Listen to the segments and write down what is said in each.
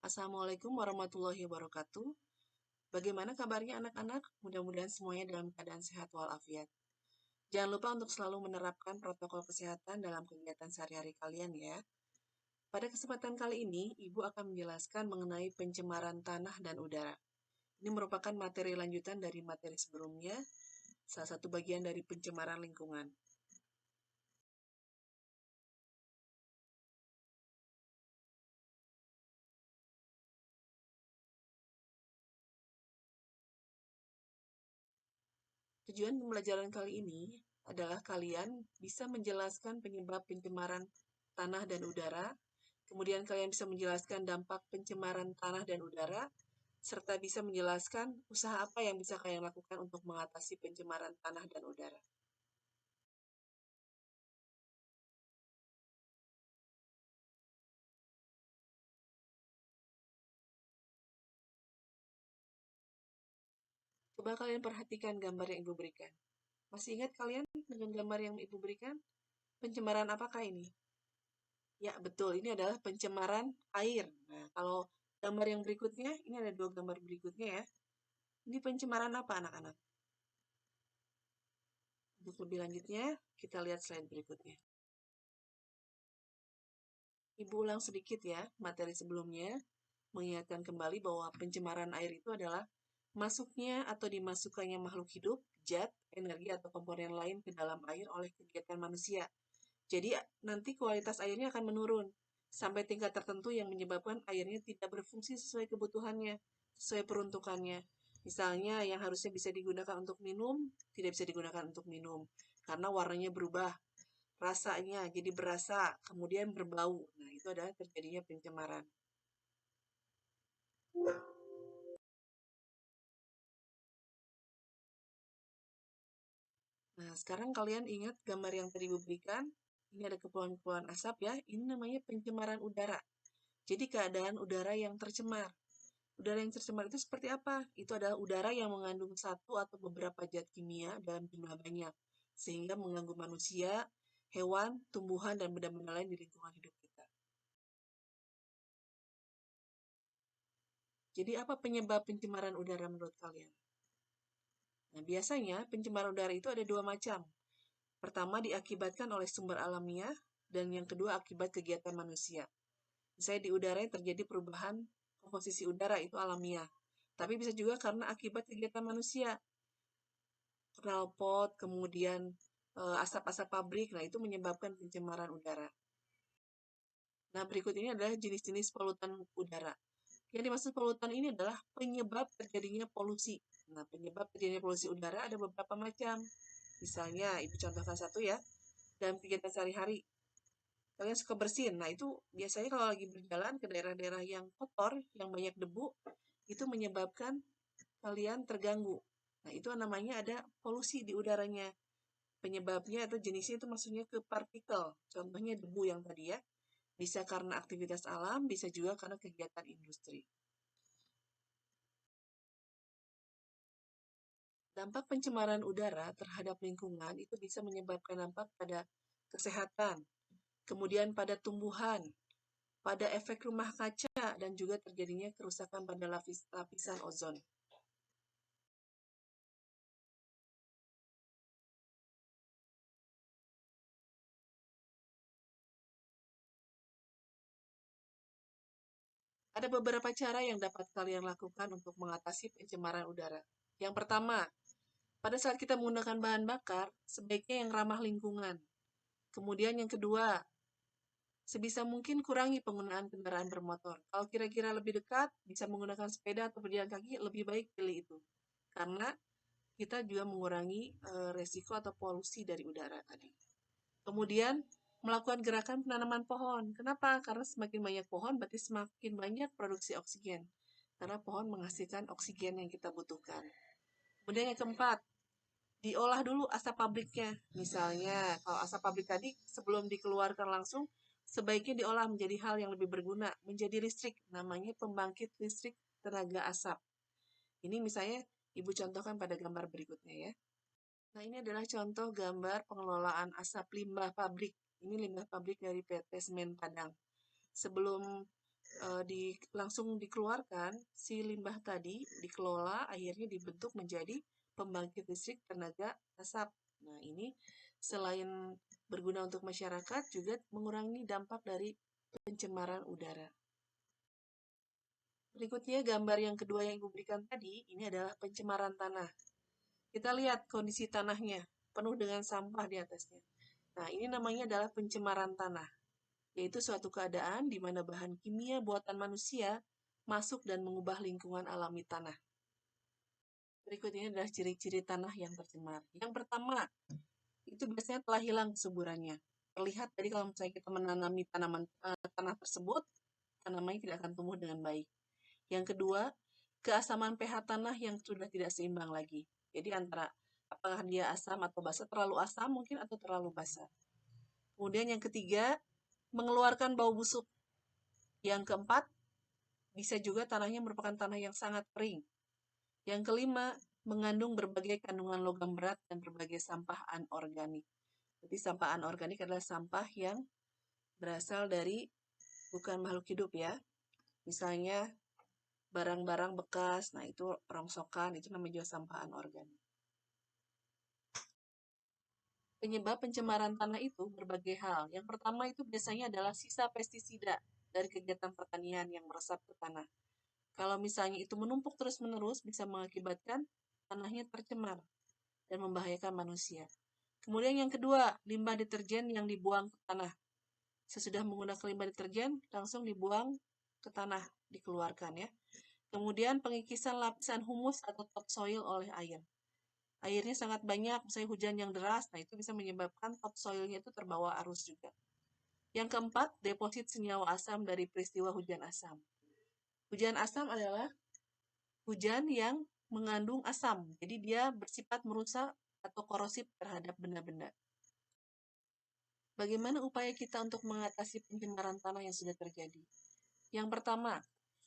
Assalamualaikum warahmatullahi wabarakatuh. Bagaimana kabarnya anak-anak? Mudah-mudahan semuanya dalam keadaan sehat walafiat. Jangan lupa untuk selalu menerapkan protokol kesehatan dalam kegiatan sehari-hari kalian ya. Pada kesempatan kali ini, Ibu akan menjelaskan mengenai pencemaran tanah dan udara. Ini merupakan materi lanjutan dari materi sebelumnya, salah satu bagian dari pencemaran lingkungan. Tujuan pembelajaran kali ini adalah kalian bisa menjelaskan penyebab pencemaran tanah dan udara, kemudian kalian bisa menjelaskan dampak pencemaran tanah dan udara, serta bisa menjelaskan usaha apa yang bisa kalian lakukan untuk mengatasi pencemaran tanah dan udara. Coba kalian perhatikan gambar yang Ibu berikan. Masih ingat kalian dengan gambar yang Ibu berikan? Pencemaran apakah ini? Ya, betul. Ini adalah pencemaran air. Nah, kalau gambar yang berikutnya, ini ada dua gambar berikutnya ya. Ini pencemaran apa anak-anak? Untuk lebih lanjutnya, kita lihat slide berikutnya. Ibu ulang sedikit ya, materi sebelumnya, mengingatkan kembali bahwa pencemaran air itu adalah masuknya atau dimasukkannya makhluk hidup, zat, energi, atau komponen lain ke dalam air oleh kegiatan manusia. Jadi nanti kualitas airnya akan menurun sampai tingkat tertentu yang menyebabkan airnya tidak berfungsi sesuai kebutuhannya, sesuai peruntukannya. Misalnya yang harusnya bisa digunakan untuk minum, tidak bisa digunakan untuk minum karena warnanya berubah, rasanya jadi berasa, kemudian berbau. Nah, itu adalah terjadinya pencemaran. Nah, sekarang kalian ingat gambar yang tadi berikan? Ini ada kepulauan-kepulauan asap ya. Ini namanya pencemaran udara. Jadi keadaan udara yang tercemar. Udara yang tercemar itu seperti apa? Itu adalah udara yang mengandung satu atau beberapa zat kimia dalam jumlah banyak, sehingga mengganggu manusia, hewan, tumbuhan, dan benda-benda lain di lingkungan hidup kita. Jadi apa penyebab pencemaran udara menurut kalian? Nah, biasanya pencemaran udara itu ada dua macam. Pertama diakibatkan oleh sumber alamiah, dan yang kedua akibat kegiatan manusia. Misalnya di udara yang terjadi perubahan komposisi udara itu alamiah. Tapi bisa juga karena akibat kegiatan manusia, knalpot, kemudian asap-asap pabrik, nah itu menyebabkan pencemaran udara. Nah, berikut ini adalah jenis-jenis polutan udara. Yang dimaksud polutan ini adalah penyebab terjadinya polusi. Nah, penyebab terjadinya polusi udara ada beberapa macam. Misalnya, Ibu contohkan satu ya, dalam kegiatan sehari-hari. Kalian suka bersin. Nah, itu biasanya kalau lagi berjalan ke daerah-daerah yang kotor, yang banyak debu, itu menyebabkan kalian terganggu. Nah, itu namanya ada polusi di udaranya. Penyebabnya atau jenisnya itu maksudnya ke partikel. Contohnya debu yang tadi ya. Bisa karena aktivitas alam, bisa juga karena kegiatan industri. Dampak pencemaran udara terhadap lingkungan itu bisa menyebabkan dampak pada kesehatan, kemudian pada tumbuhan, pada efek rumah kaca, dan juga terjadinya kerusakan pada lapisan ozon. Ada beberapa cara yang dapat kalian lakukan untuk mengatasi pencemaran udara. Yang pertama, pada saat kita menggunakan bahan bakar, sebaiknya yang ramah lingkungan. Kemudian yang kedua, sebisa mungkin kurangi penggunaan kendaraan bermotor. Kalau kira-kira lebih dekat, bisa menggunakan sepeda atau berjalan kaki, lebih baik pilih itu. Karena kita juga mengurangi resiko atau polusi dari udara tadi. Kemudian, melakukan gerakan penanaman pohon. Kenapa? Karena semakin banyak pohon, berarti semakin banyak produksi oksigen. Karena pohon menghasilkan oksigen yang kita butuhkan. Kemudian yang keempat, diolah dulu asap pabriknya. Misalnya, kalau asap pabrik tadi sebelum dikeluarkan langsung, sebaiknya diolah menjadi hal yang lebih berguna, menjadi listrik, namanya pembangkit listrik tenaga asap. Ini misalnya Ibu contohkan pada gambar berikutnya ya. Nah, ini adalah contoh gambar pengelolaan asap limbah pabrik. Ini limbah pabrik dari PT Semen Padang. Sebelum langsung dikeluarkan, si limbah tadi dikelola, akhirnya dibentuk menjadi pembangkit listrik tenaga asap. Nah, ini selain berguna untuk masyarakat, juga mengurangi dampak dari pencemaran udara. Berikutnya, gambar yang kedua yang Ibu berikan tadi, ini adalah pencemaran tanah. Kita lihat kondisi tanahnya, penuh dengan sampah di atasnya. Nah, ini namanya adalah pencemaran tanah, yaitu suatu keadaan di mana bahan kimia buatan manusia masuk dan mengubah lingkungan alami tanah. Berikut ini adalah ciri-ciri tanah yang tercemar. Yang pertama, itu biasanya telah hilang kesuburannya. Terlihat tadi kalau misalnya kita menanami tanah tersebut, tanamannya tidak akan tumbuh dengan baik. Yang kedua, keasaman pH tanah yang sudah tidak seimbang lagi. Jadi antara apakah dia asam atau basa, terlalu asam mungkin atau terlalu basa. Kemudian yang ketiga, mengeluarkan bau busuk. Yang keempat, bisa juga tanahnya merupakan tanah yang sangat kering. Yang kelima, mengandung berbagai kandungan logam berat dan berbagai sampah anorganik. Jadi sampah anorganik adalah sampah yang berasal dari bukan makhluk hidup ya. Misalnya barang-barang bekas, nah itu rongsokan, itu namanya juga sampah anorganik. Penyebab pencemaran tanah itu berbagai hal. Yang pertama itu biasanya adalah sisa pestisida dari kegiatan pertanian yang meresap ke tanah. Kalau misalnya itu menumpuk terus-menerus, bisa mengakibatkan tanahnya tercemar dan membahayakan manusia. Kemudian yang kedua, limbah deterjen yang dibuang ke tanah. Sesudah menggunakan limbah deterjen, langsung dibuang ke tanah, dikeluarkan ya. Kemudian pengikisan lapisan humus atau topsoil oleh air. Airnya sangat banyak, misalnya hujan yang deras, nah itu bisa menyebabkan topsoilnya itu terbawa arus juga. Yang keempat, deposit senyawa asam dari peristiwa hujan asam. Hujan asam adalah hujan yang mengandung asam, jadi dia bersifat merusak atau korosif terhadap benda-benda. Bagaimana upaya kita untuk mengatasi pencemaran tanah yang sudah terjadi? Yang pertama,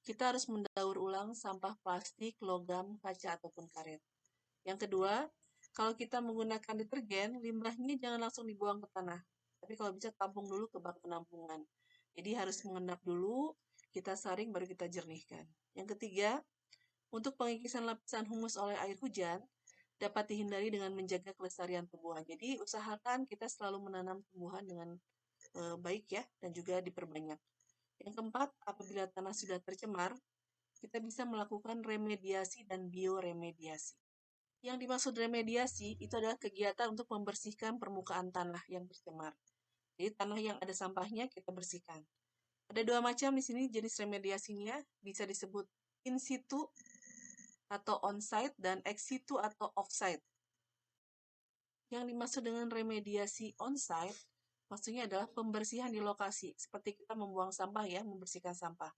kita harus mendaur ulang sampah plastik, logam, kaca, ataupun karet. Yang kedua, kalau kita menggunakan deterjen, limbahnya jangan langsung dibuang ke tanah. Tapi kalau bisa tampung dulu ke bak penampungan. Jadi harus mengendap dulu, kita saring baru kita jernihkan. Yang ketiga, untuk pengikisan lapisan humus oleh air hujan, dapat dihindari dengan menjaga kelestarian tumbuhan. Jadi usahakan kita selalu menanam tumbuhan dengan baik ya, dan juga diperbanyak. Yang keempat, apabila tanah sudah tercemar, kita bisa melakukan remediasi dan bioremediasi. Yang dimaksud remediasi itu adalah kegiatan untuk membersihkan permukaan tanah yang tercemar. Jadi tanah yang ada sampahnya kita bersihkan. Ada dua macam di sini jenis remediasinya, bisa disebut in situ atau on-site dan ex situ atau off-site. Yang dimaksud dengan remediasi on-site maksudnya adalah pembersihan di lokasi, seperti kita membuang sampah ya, membersihkan sampah.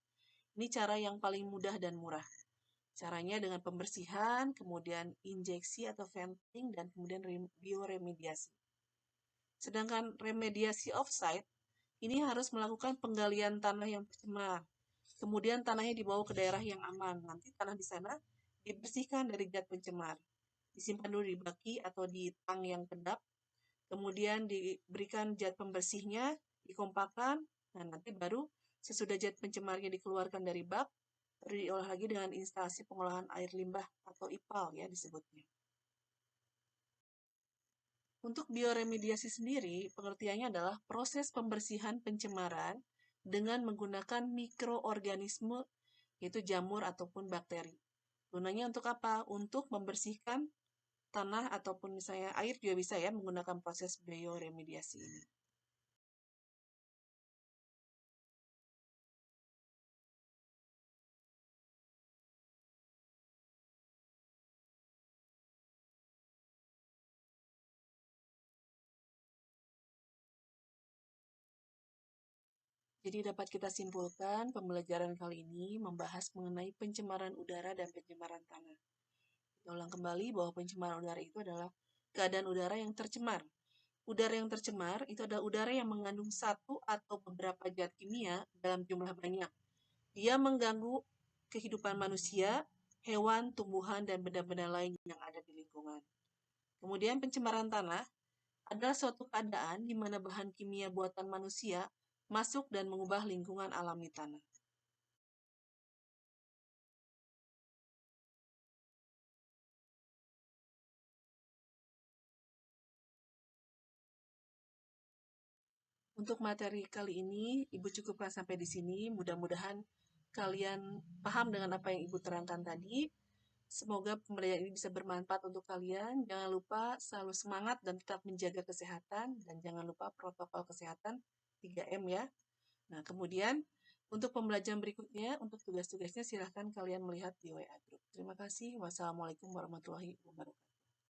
Ini cara yang paling mudah dan murah. Caranya dengan pembersihan, kemudian injeksi atau venting, dan kemudian bioremediasi. Sedangkan remediasi off-site, ini harus melakukan penggalian tanah yang tercemar. Kemudian tanahnya dibawa ke daerah yang aman. Nanti tanah di sana dibersihkan dari zat pencemar. Disimpan dulu di baki atau di tang yang kedap. Kemudian diberikan zat pembersihnya, dikompakkan. Nah, nanti baru sesudah zat pencemarnya dikeluarkan dari bak, baru diolah lagi dengan instalasi pengolahan air limbah atau IPAL ya disebutnya. Untuk bioremediasi sendiri, pengertiannya adalah proses pembersihan pencemaran dengan menggunakan mikroorganisme, yaitu jamur ataupun bakteri. Gunanya untuk apa? Untuk membersihkan tanah ataupun misalnya air juga bisa ya menggunakan proses bioremediasi ini. Jadi dapat kita simpulkan pembelajaran kali ini membahas mengenai pencemaran udara dan pencemaran tanah. Kita ulang kembali bahwa pencemaran udara itu adalah keadaan udara yang tercemar. Udara yang tercemar itu adalah udara yang mengandung satu atau beberapa zat kimia dalam jumlah banyak. Dia mengganggu kehidupan manusia, hewan, tumbuhan, dan benda-benda lain yang ada di lingkungan. Kemudian pencemaran tanah adalah suatu keadaan di mana bahan kimia buatan manusia masuk dan mengubah lingkungan alami tanah. Untuk materi kali ini, Ibu cukupkan sampai di sini. Mudah-mudahan kalian paham dengan apa yang Ibu terangkan tadi. Semoga pembelajaran ini bisa bermanfaat untuk kalian. Jangan lupa selalu semangat dan tetap menjaga kesehatan. Dan jangan lupa protokol kesehatan 3M ya. Nah, kemudian untuk pembelajaran berikutnya, untuk tugas-tugasnya silahkan kalian melihat di WA Group. Terima kasih. Wassalamualaikum warahmatullahi wabarakatuh.